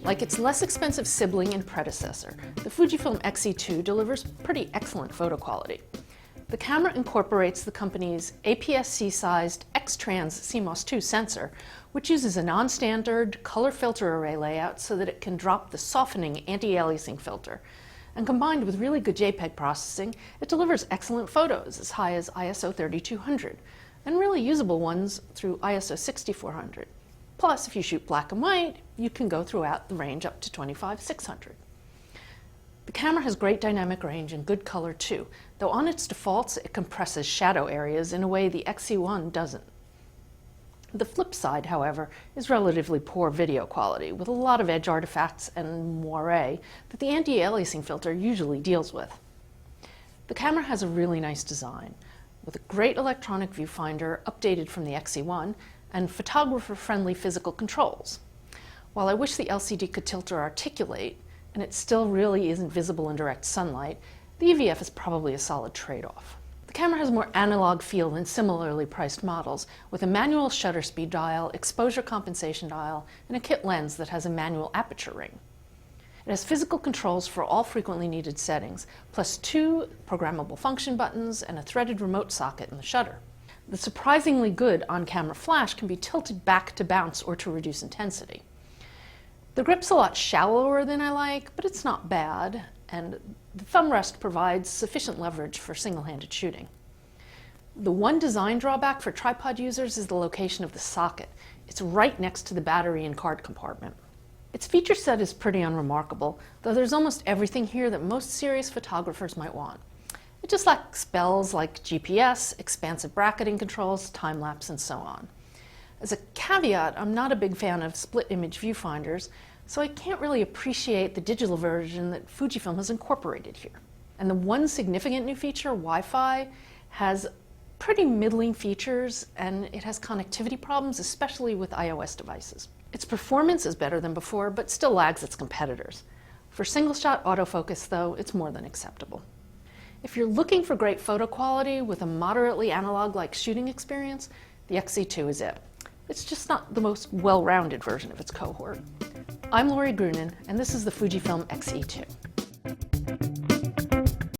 Like its less expensive sibling and predecessor, the Fujifilm X-E2 delivers pretty excellent photo quality. The camera incorporates the company's APS-C-sized X-Trans CMOS 2 sensor, which uses a non-standard color filter array layout so that it can drop the softening anti-aliasing filter. And combined with really good JPEG processing, it delivers excellent photos as high as ISO 3200, and really usable ones through ISO 6400. Plus, if you shoot black and white, you can go throughout the range up to 25/600. The camera has great dynamic range and good color too, though on its defaults it compresses shadow areas in a way the X-E1 doesn't. The flip side, however, is relatively poor video quality, with a lot of edge artifacts and moire that the anti-aliasing filter usually deals with. The camera has a really nice design, with a great electronic viewfinder updated from the X-E1 and photographer-friendly physical controls. While I wish the LCD could tilt or articulate, and it still really isn't visible in direct sunlight, the EVF is probably a solid trade-off. The camera has a more analog feel than similarly priced models, with a manual shutter speed dial, exposure compensation dial, and a kit lens that has a manual aperture ring. It has physical controls for all frequently needed settings, plus 2 programmable function buttons and a threaded remote socket in the shutter. The surprisingly good on-camera flash can be tilted back to bounce or to reduce intensity. The grip's a lot shallower than I like, but it's not bad, and the thumb rest provides sufficient leverage for single-handed shooting. The one design drawback for tripod users is the location of the socket. It's right next to the battery and card compartment. Its feature set is pretty unremarkable, though there's almost everything here that most serious photographers might want. It just lacks bells like GPS, expansive bracketing controls, time-lapse, and so on. As a caveat, I'm not a big fan of split-image viewfinders, so I can't really appreciate the digital version that Fujifilm has incorporated here. And the one significant new feature, Wi-Fi, has pretty middling features, and it has connectivity problems, especially with iOS devices. Its performance is better than before, but still lags its competitors. For single-shot autofocus, though, it's more than acceptable. If you're looking for great photo quality with a moderately analog-like shooting experience, the X-E2 is it. It's just not the most well-rounded version of its cohort. I'm Lori Grunin, and this is the Fujifilm X-E2.